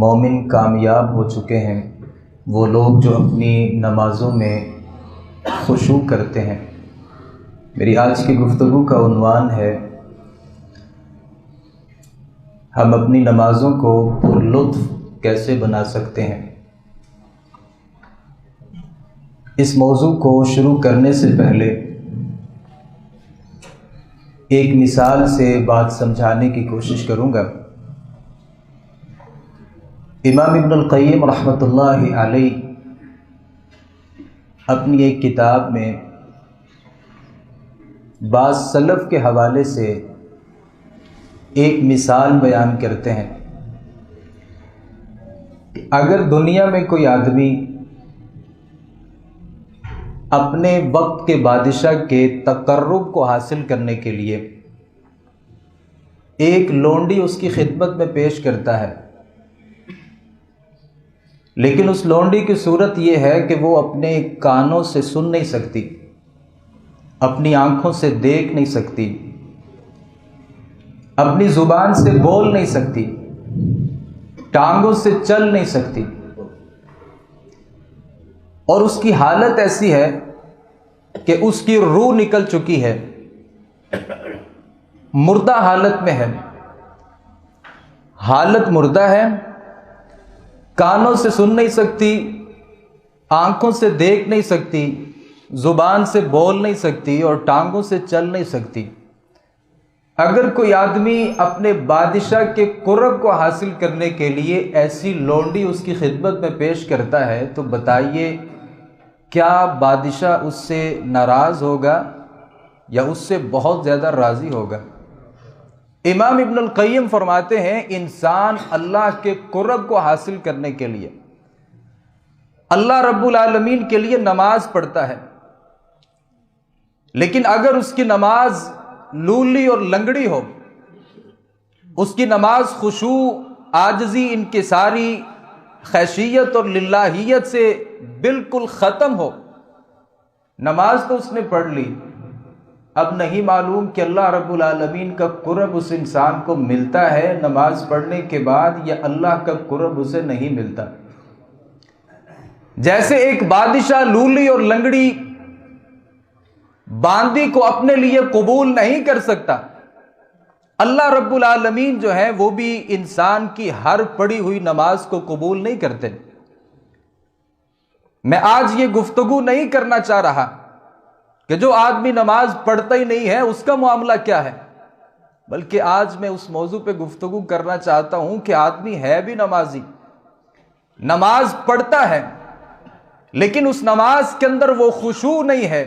مومن کامیاب ہو چکے ہیں وہ لوگ جو اپنی نمازوں میں خشوع کرتے ہیں۔ میری آج کی گفتگو کا عنوان ہے ہم اپنی نمازوں کو پرلطف کیسے بنا سکتے ہیں۔ اس موضوع کو شروع کرنے سے پہلے ایک مثال سے بات سمجھانے کی کوشش کروں گا۔ امام ابن القیم رحمۃ اللہ علیہ اپنی ایک کتاب میں بعض سلف کے حوالے سے ایک مثال بیان کرتے ہیں کہ اگر دنیا میں کوئی آدمی اپنے وقت کے بادشاہ کے تقرب کو حاصل کرنے کے لیے ایک لونڈی اس کی خدمت میں پیش کرتا ہے، لیکن اس لونڈی کی صورت یہ ہے کہ وہ اپنے کانوں سے سن نہیں سکتی، اپنی آنکھوں سے دیکھ نہیں سکتی، اپنی زبان سے بول نہیں سکتی، ٹانگوں سے چل نہیں سکتی، اور اس کی حالت ایسی ہے کہ اس کی روح نکل چکی ہے، مردہ حالت میں ہے، حالت مردہ ہے، کانوں سے سن نہیں سکتی، آنکھوں سے دیکھ نہیں سکتی، زبان سے بول نہیں سکتی اور ٹانگوں سے چل نہیں سکتی۔ اگر کوئی آدمی اپنے بادشاہ کے قرب کو حاصل کرنے کے لیے ایسی لونڈی اس کی خدمت میں پیش کرتا ہے تو بتائیے کیا بادشاہ اس سے ناراض ہوگا یا اس سے بہت زیادہ راضی ہوگا؟ امام ابن القیم فرماتے ہیں انسان اللہ کے قرب کو حاصل کرنے کے لیے اللہ رب العالمین کے لیے نماز پڑھتا ہے، لیکن اگر اس کی نماز لولی اور لنگڑی ہو، اس کی نماز خشوع، عاجزی، انکساری، خشیت اور للہیت سے بالکل ختم ہو، نماز تو اس نے پڑھ لی، اب نہیں معلوم کہ اللہ رب العالمین کا قرب اس انسان کو ملتا ہے نماز پڑھنے کے بعد یا اللہ کا قرب اسے نہیں ملتا۔ جیسے ایک بادشاہ لولی اور لنگڑی باندی کو اپنے لیے قبول نہیں کر سکتا، اللہ رب العالمین جو ہے وہ بھی انسان کی ہر پڑھی ہوئی نماز کو قبول نہیں کرتے۔ میں آج یہ گفتگو نہیں کرنا چاہ رہا کہ جو آدمی نماز پڑھتا ہی نہیں ہے اس کا معاملہ کیا ہے، بلکہ آج میں اس موضوع پہ گفتگو کرنا چاہتا ہوں کہ آدمی ہے بھی نمازی، نماز پڑھتا ہے، لیکن اس نماز کے اندر وہ خشوع نہیں ہے،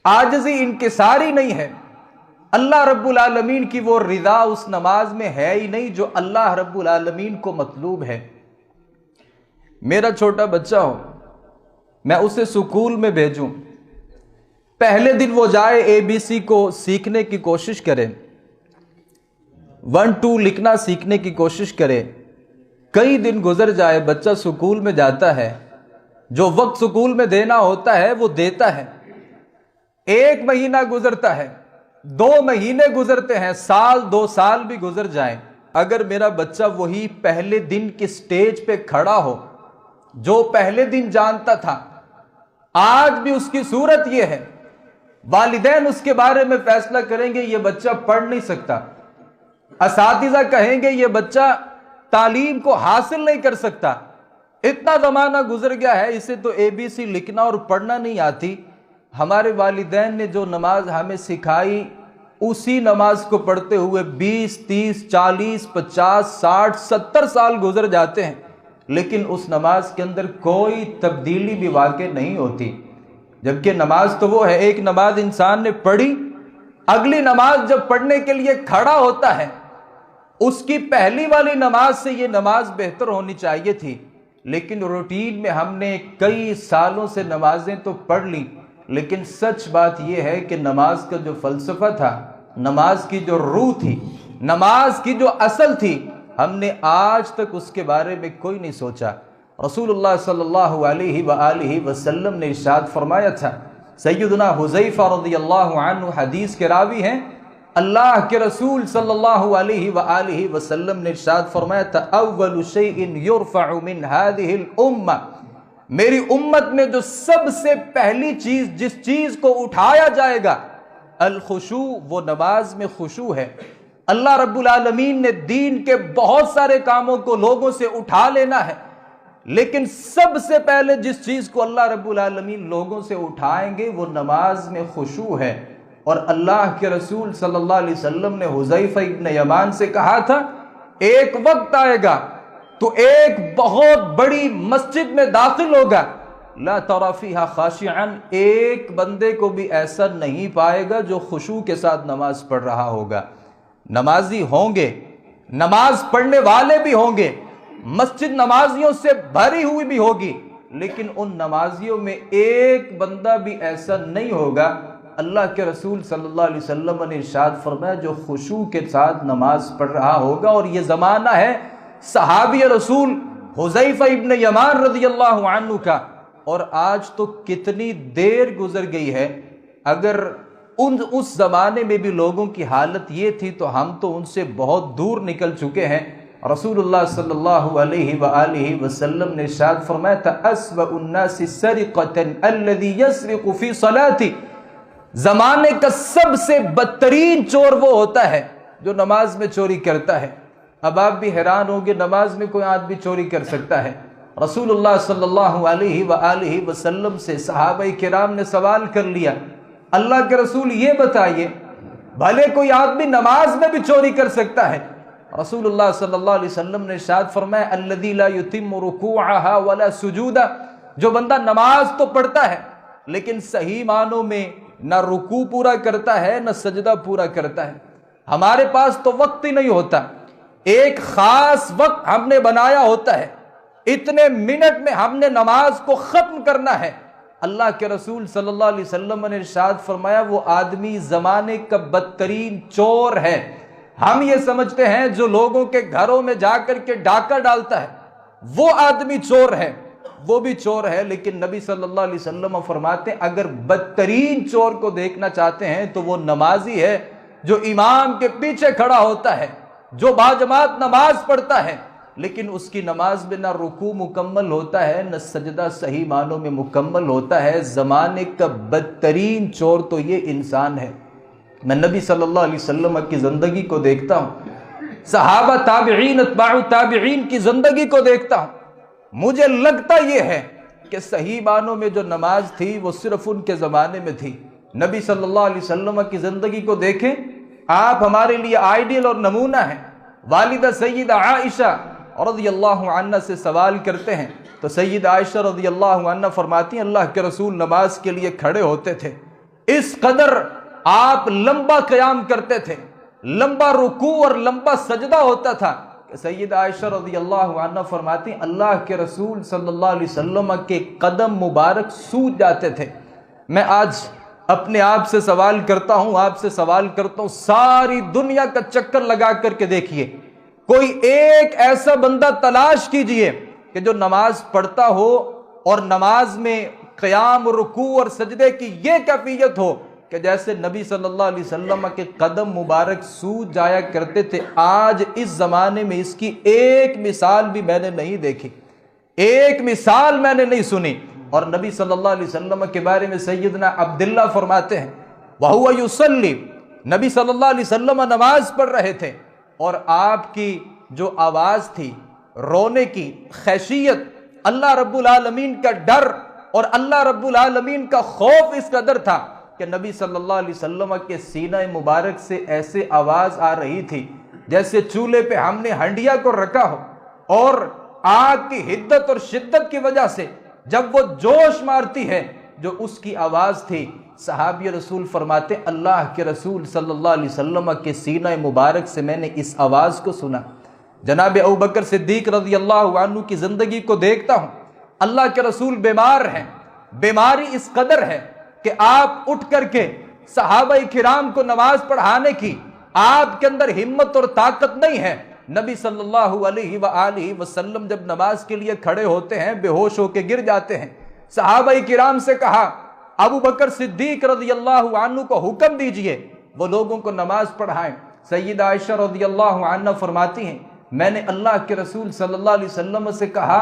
عاجزی، انکساری نہیں ہے، اللہ رب العالمین کی وہ رضا اس نماز میں ہے ہی نہیں جو اللہ رب العالمین کو مطلوب ہے۔ میرا چھوٹا بچہ ہو، میں اسے سکول میں بھیجوں، پہلے دن وہ جائے ABC کو سیکھنے کی کوشش کرے، 1 2 لکھنا سیکھنے کی کوشش کرے، کئی دن گزر جائے، بچہ سکول میں جاتا ہے، جو وقت سکول میں دینا ہوتا ہے وہ دیتا ہے، 1 مہینہ گزرتا ہے، 2 مہینے گزرتے ہیں، سال 2 سال بھی گزر جائیں، اگر میرا بچہ وہی پہلے دن کی سٹیج پہ کھڑا ہو جو پہلے دن جانتا تھا، آج بھی اس کی صورت یہ ہے، والدین اس کے بارے میں فیصلہ کریں گے یہ بچہ پڑھ نہیں سکتا، اساتذہ کہیں گے یہ بچہ تعلیم کو حاصل نہیں کر سکتا، اتنا زمانہ گزر گیا ہے اسے تو ABC لکھنا اور پڑھنا نہیں آتی، ہمارے والدین نے جو نماز ہمیں سکھائی اسی نماز کو پڑھتے ہوئے 20 30 40 50 60 70 سال گزر جاتے ہیں، لیکن اس نماز کے اندر کوئی تبدیلی بھی واقع نہیں ہوتی۔ جبکہ نماز تو وہ ہے، ایک نماز انسان نے پڑھی، اگلی نماز جب پڑھنے کے لیے کھڑا ہوتا ہے اس کی پہلی والی نماز سے یہ نماز بہتر ہونی چاہیے تھی، لیکن روٹین میں ہم نے کئی سالوں سے نمازیں تو پڑھ لی، لیکن سچ بات یہ ہے کہ نماز کا جو فلسفہ تھا، نماز کی جو روح تھی، نماز کی جو اصل تھی، ہم نے آج تک اس کے بارے میں کوئی نہیں سوچا۔ رسول اللہ صلی اللہ علیہ وآلہ وسلم نے ارشاد فرمایا تھا، سیدنا حذیفہ رضی اللہ عنہ حدیث کے راوی ہیں، اللہ کے رسول صلی اللہ علیہ وآلہ وسلم نے ارشاد فرمایا تھا اول شیء یرفع من هذه الامہ، میری امت میں جو سب سے پہلی چیز جس چیز کو اٹھایا جائے گا الخشوع، وہ نماز میں خشوع ہے۔ اللہ رب العالمین نے دین کے بہت سارے کاموں کو لوگوں سے اٹھا لینا ہے، لیکن سب سے پہلے جس چیز کو اللہ رب العالمین لوگوں سے اٹھائیں گے وہ نماز میں خشوع ہے۔ اور اللہ کے رسول صلی اللہ علیہ وسلم نے حذیفہ ابن یمان سے کہا تھا ایک وقت آئے گا تو ایک بہت بڑی مسجد میں داخل ہوگا، لا تری فیہا خاشعا، ایک بندے کو بھی ایسا نہیں پائے گا جو خشوع کے ساتھ نماز پڑھ رہا ہوگا۔ نمازی ہوں گے، نماز پڑھنے والے بھی ہوں گے، مسجد نمازیوں سے بھری ہوئی بھی ہوگی، لیکن ان نمازیوں میں ایک بندہ بھی ایسا نہیں ہوگا۔ اللہ کے رسول صلی اللہ علیہ وسلم نے ارشاد فرمایا جو خشوع کے ساتھ نماز پڑھ رہا ہوگا۔ اور یہ زمانہ ہے صحابی رسول حذیفہ ابن یمان رضی اللہ عنہ کا، اور آج تو کتنی دیر گزر گئی ہے۔ اگر اس زمانے میں بھی لوگوں کی حالت یہ تھی تو ہم تو ان سے بہت دور نکل چکے ہیں۔ رسول اللہ صلی اللہ علیہ وآلہ وسلم نے ارشاد فرمایا تھا اسوأ الناس سرقۃ الذی یسرق فی صلاتی، زمانے کا سب سے بدترین چور وہ ہوتا ہے جو نماز میں چوری کرتا ہے۔ اب آپ بھی حیران ہوں گے نماز میں کوئی آدمی چوری کر سکتا ہے؟ رسول اللہ صلی اللہ علیہ وآلہ وسلم سے صحابہ کرام نے سوال کر لیا اللہ کے رسول یہ بتائیے بھلے کوئی آدمی نماز میں بھی چوری کر سکتا ہے؟ رسول اللہ صلی اللہ علیہ وسلم نے ارشاد فرمایا الذی لا یتم رکوعها ولا سجودا، جو بندہ نماز تو پڑھتا ہے لیکن صحیح معنوں میں نہ رکوع پورا کرتا ہے نہ سجدہ پورا کرتا ہے۔ ہمارے پاس تو وقت ہی نہیں ہوتا، ایک خاص وقت ہم نے بنایا ہوتا ہے، اتنے منٹ میں ہم نے نماز کو ختم کرنا ہے۔ اللہ کے رسول صلی اللہ علیہ وسلم نے ارشاد فرمایا وہ آدمی زمانے کا بدترین چور ہے۔ ہم یہ سمجھتے ہیں جو لوگوں کے گھروں میں جا کر کے ڈاکہ ڈالتا ہے وہ آدمی چور ہے، وہ بھی چور ہے، لیکن نبی صلی اللہ علیہ وسلم فرماتے ہیں اگر بدترین چور کو دیکھنا چاہتے ہیں تو وہ نمازی ہے جو امام کے پیچھے کھڑا ہوتا ہے، جو باجماعت نماز پڑھتا ہے لیکن اس کی نماز میں نہ رکوع مکمل ہوتا ہے نہ سجدہ صحیح معنوں میں مکمل ہوتا ہے۔ زمانے کا بدترین چور تو یہ انسان ہے۔ میں نبی صلی اللہ علیہ وسلم کی زندگی کو دیکھتا ہوں، صحابہ تابعین اتباع تابعین کی زندگی کو دیکھتا ہوں، مجھے لگتا یہ ہے کہ صحیح معنوں میں جو نماز تھی وہ صرف ان کے زمانے میں تھی۔ نبی صلی اللہ علیہ وسلم کی زندگی کو دیکھیں، آپ ہمارے لیے آئیڈیل اور نمونہ ہیں۔ والدہ سیدہ عائشہ رضی اللہ عنہ سے سوال کرتے ہیں تو سیدہ عائشہ رضی اللہ عنہ فرماتی ہیں اللہ کے رسول نماز کے لیے کھڑے ہوتے تھے، اس قدر آپ لمبا قیام کرتے تھے، لمبا رکوع اور لمبا سجدہ ہوتا تھا کہ سیدہ عائشہ رضی اللہ عنہ فرماتی ہیں اللہ کے رسول صلی اللہ علیہ وسلم کے قدم مبارک سوج جاتے تھے۔ میں آج اپنے آپ سے سوال کرتا ہوں، آپ سے سوال کرتا ہوں، ساری دنیا کا چکر لگا کر کے دیکھیے، کوئی ایک ایسا بندہ تلاش کیجئے کہ جو نماز پڑھتا ہو اور نماز میں قیام رکوع اور سجدے کی یہ کیفیت ہو کہ جیسے نبی صلی اللہ علیہ وسلم کے قدم مبارک سوج جایا کرتے تھے۔ آج اس زمانے میں اس کی ایک مثال بھی میں نے نہیں دیکھی، ایک مثال میں نے نہیں سنی۔ اور نبی صلی اللہ علیہ وسلم کے بارے میں سیدنا عبداللہ فرماتے ہیں وَهُوَ يُصَلِّي، نبی صلی اللہ علیہ وسلم نماز پڑھ رہے تھے اور آپ کی جو آواز تھی رونے کی، خشیت، اللہ رب العالمین کا ڈر اور اللہ رب العالمین کا خوف اس قدر تھا کہ نبی صلی اللہ علیہ وسلم کے سینہ مبارک سے ایسے آواز آ رہی تھی جیسے چولہے پہ ہم نے ہنڈیا کو رکھا ہو، اور آگ کی حدت اور شدت کی وجہ سے جب وہ جوش مارتی ہے جو اس کی آواز تھی۔ صحابی رسول فرماتے اللہ کے رسول صلی اللہ علیہ وسلم کے سینہ مبارک سے میں نے اس آواز کو سنا۔ جناب ابوبکر صدیق رضی اللہ عنہ کی زندگی کو دیکھتا ہوں، اللہ کے رسول بیمار ہیں، بیماری اس قدر ہے کہ آپ اٹھ کر کے صحابہ کرام کو نماز پڑھانے کی آپ کے اندر ہمت اور طاقت نہیں ہے۔ نبی صلی اللہ علیہ وآلہ وسلم جب نماز کے لیے کھڑے ہوتے ہیں بے ہوش ہو کے گر جاتے ہیں۔ صحابہ کرام سے کہا ابو بکر صدیق رضی اللہ عنہ کو حکم دیجئے وہ لوگوں کو نماز پڑھائیں۔ سیدہ عائشہ رضی اللہ عنہ فرماتی ہیں میں نے اللہ کے رسول صلی اللہ علیہ وسلم سے کہا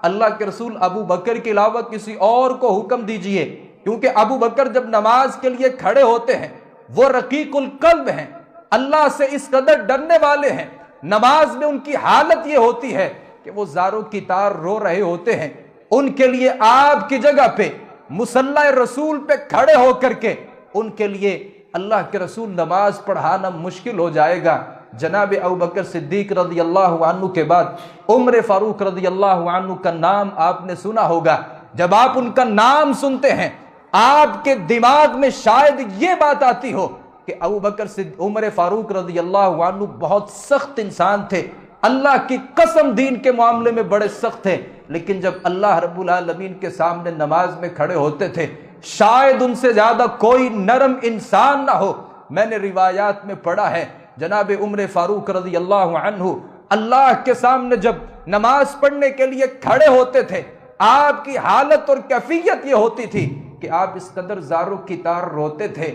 اللہ کے رسول ابو بکر کے علاوہ کسی اور کو حکم دیجئے، کیونکہ ابو بکر جب نماز کے لیے کھڑے ہوتے ہیں وہ رقیق القلب ہیں، اللہ سے اس قدر ڈرنے والے ہیں، نماز میں ان کی حالت یہ ہوتی ہے کہ وہ زاروں کی تار رو رہے ہوتے ہیں۔ ان کے لیے آپ کی جگہ پہ مصلی رسول پہ کھڑے ہو کر کے ان کے لیے اللہ کے رسول نماز پڑھانا مشکل ہو جائے گا۔ جناب ابوبکر صدیق رضی اللہ عنہ کے بعد عمر فاروق رضی اللہ عنہ کا نام آپ نے سنا ہوگا۔ جب آپ ان کا نام سنتے ہیں آپ کے دماغ میں شاید یہ بات آتی ہو کہ عمر فاروق رضی اللہ عنہ بہت سخت انسان تھے، اللہ کی قسم دین کے معاملے میں بڑے سخت تھے، لیکن جب اللہ رب العالمین کے سامنے نماز میں کھڑے ہوتے تھے شاید ان سے زیادہ کوئی نرم انسان نہ ہو۔ میں نے روایات میں پڑھا ہے جناب عمر فاروق رضی اللہ عنہ اللہ کے سامنے جب نماز پڑھنے کے لیے کھڑے ہوتے تھے آپ کی حالت اور کیفیت یہ ہوتی تھی کہ آپ اس قدر زاروں کی تار روتے تھے،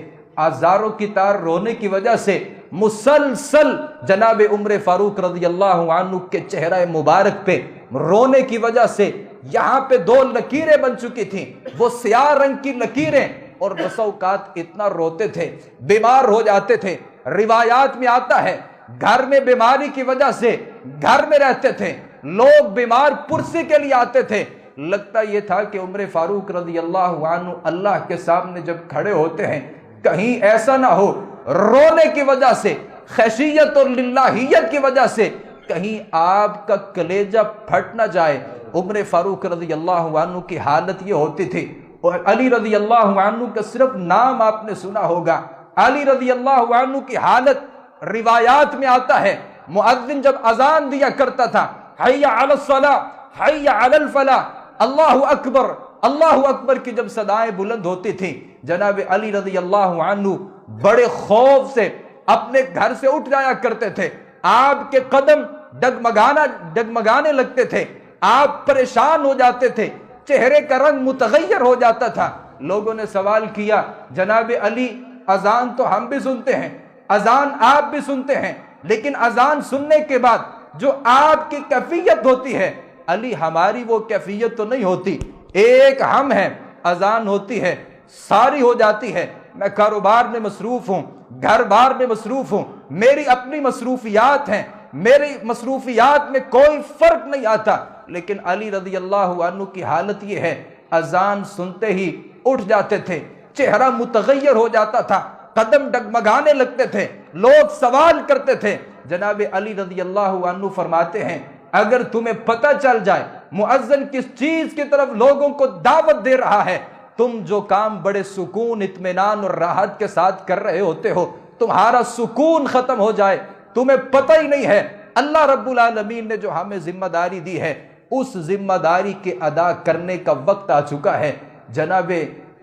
زاروں کی تار رونے کی وجہ سے مسلسل جناب عمر فاروق رضی اللہ عنہ کے چہرہ مبارک پہ رونے کی وجہ سے یہاں پہ 2 لکیریں بن چکی تھیں، وہ سیاہ رنگ کی لکیریں، اور بسا اوقات اتنا روتے تھے بیمار ہو جاتے تھے۔ روایات میں آتا ہے گھر میں بیماری کی وجہ سے گھر میں رہتے تھے، لوگ بیمار پرسی کے لیے آتے تھے، لگتا یہ تھا کہ عمر فاروق رضی اللہ عنہ اللہ کے سامنے جب کھڑے ہوتے ہیں کہیں ایسا نہ ہو رونے کی وجہ سے خشیت اور للہیت کی وجہ سے کہیں آپ کا کلیجہ پھٹ نہ جائے۔ عمر فاروق رضی اللہ عنہ کی حالت یہ ہوتی تھی، اور علی رضی اللہ عنہ کا صرف نام آپ نے سنا ہوگا۔ علی رضی اللہ عنہ کی حالت روایات میں آتا ہے مؤذن جب اذان دیا کرتا تھا حی علی الصلاۃ حی علی الفلاح اللہ اکبر اللہ اکبر کی جب صدائیں بلند ہوتی تھیں جناب علی رضی اللہ عنہ بڑے خوف سے اپنے گھر سے اٹھ جایا کرتے تھے، آپ کے قدم ڈگمگانے لگتے تھے، آپ پریشان ہو جاتے تھے، چہرے کا رنگ متغیر ہو جاتا تھا۔ لوگوں نے سوال کیا جناب علی اذان تو ہم بھی سنتے ہیں، اذان آپ بھی سنتے ہیں، لیکن اذان سننے کے بعد جو آپ کی کیفیت ہوتی ہے علی ہماری وہ کیفیت تو نہیں ہوتی۔ ایک ہم ہیں، اذان ہوتی ہے ساری ہو جاتی ہے، میں کاروبار میں مصروف ہوں، گھر بار میں مصروف ہوں، میری اپنی مصروفیات ہیں، میری مصروفیات میں کوئی فرق نہیں آتا، لیکن علی رضی اللہ عنہ کی حالت یہ ہے اذان سنتے ہی اٹھ جاتے تھے، چہرہ متغیر ہو جاتا تھا، قدم ڈگمگانے لگتے تھے، لوگ سوال کرتے تھے۔ جناب علی رضی اللہ عنہ فرماتے ہیں اگر تمہیں پتہ چل جائے مؤذن کس چیز کی طرف لوگوں کو دعوت دے رہا ہے، تم جو کام بڑے سکون اطمینان اور راحت کے ساتھ کر رہے ہوتے ہو تمہارا سکون ختم ہو جائے، تمہیں پتہ ہی نہیں ہے اللہ رب العالمین نے جو ہمیں ذمہ داری دی ہے اس ذمہ داری کے ادا کرنے کا وقت آ چکا ہے۔ جناب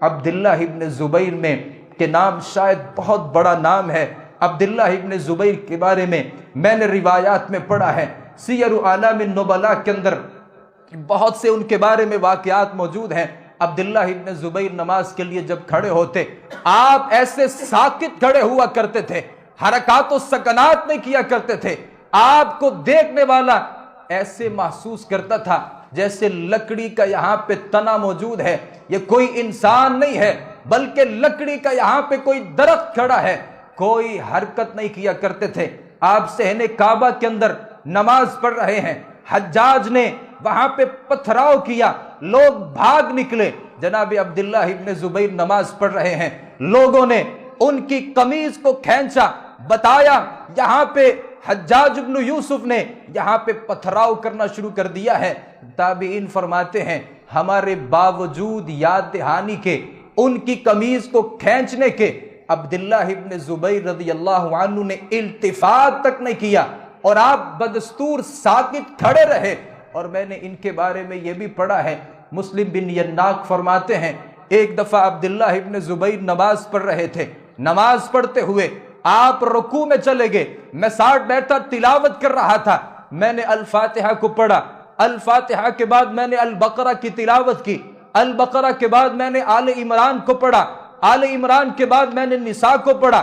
عبداللہ ابن زبیر میں کے نام شاید بہت بڑا نام ہے، عبداللہ ابن زبیر کے بارے میں نے روایات میں پڑھا ہے، سیر اعلام النبلاء کے اندر بہت سے ان کے بارے میں واقعات موجود ہیں۔ عبداللہ ابن زبیر نماز کے لیے جب کھڑے ہوتے آپ ایسے ساکت کھڑے ہوا کرتے تھے، حرکات و سکنات نہیں کیا کرتے تھے، آپ کو دیکھنے والا ایسے محسوس کرتا تھا جیسے لکڑی کا یہاں پہ تنا موجود ہے، یہ کوئی انسان نہیں ہے بلکہ لکڑی کا یہاں پہ کوئی درخت کھڑا ہے، کوئی حرکت نہیں کیا کرتے تھے۔ آپ صحن کعبہ کے اندر نماز پڑھ رہے ہیں، حجاج نے وہاں پہ پتھراؤ کیا، لوگ بھاگ نکلے، جناب عبداللہ ابن زبیر نماز پڑھ رہے ہیں، لوگوں نے ان کی قمیض کو کھینچا، بتایا یہاں پہ حجاج ابن یوسف نے یہاں پہ پتھراؤ کرنا شروع کر دیا ہے۔ تابعین فرماتے ہیں ہمارے باوجود یاد دہانی کے ان کی قمیض کو کھینچنے کے عبداللہ ابن زبیر رضی اللہ عنہ نے التفات تک نہیں کیا اور آپ بدستور ساکت کھڑے رہے۔ اور میں نے ان کے بارے میں یہ بھی پڑھا ہے، مسلم بن یناق فرماتے ہیں ایک دفعہ عبداللہ ابن زبیر نماز پڑھ رہے تھے، نماز پڑھتے ہوئے آپ رکوع میں چلے گئے، میں ساتھ بیٹھا تلاوت کر رہا تھا، میں نے الفاتحہ کو پڑھا، الفاتحہ کے بعد میں نے البقرہ کی تلاوت کی، البقرہ کے بعد میں نے آل عمران کو پڑھا، آل عمران کے بعد میں نے نساء کو پڑھا،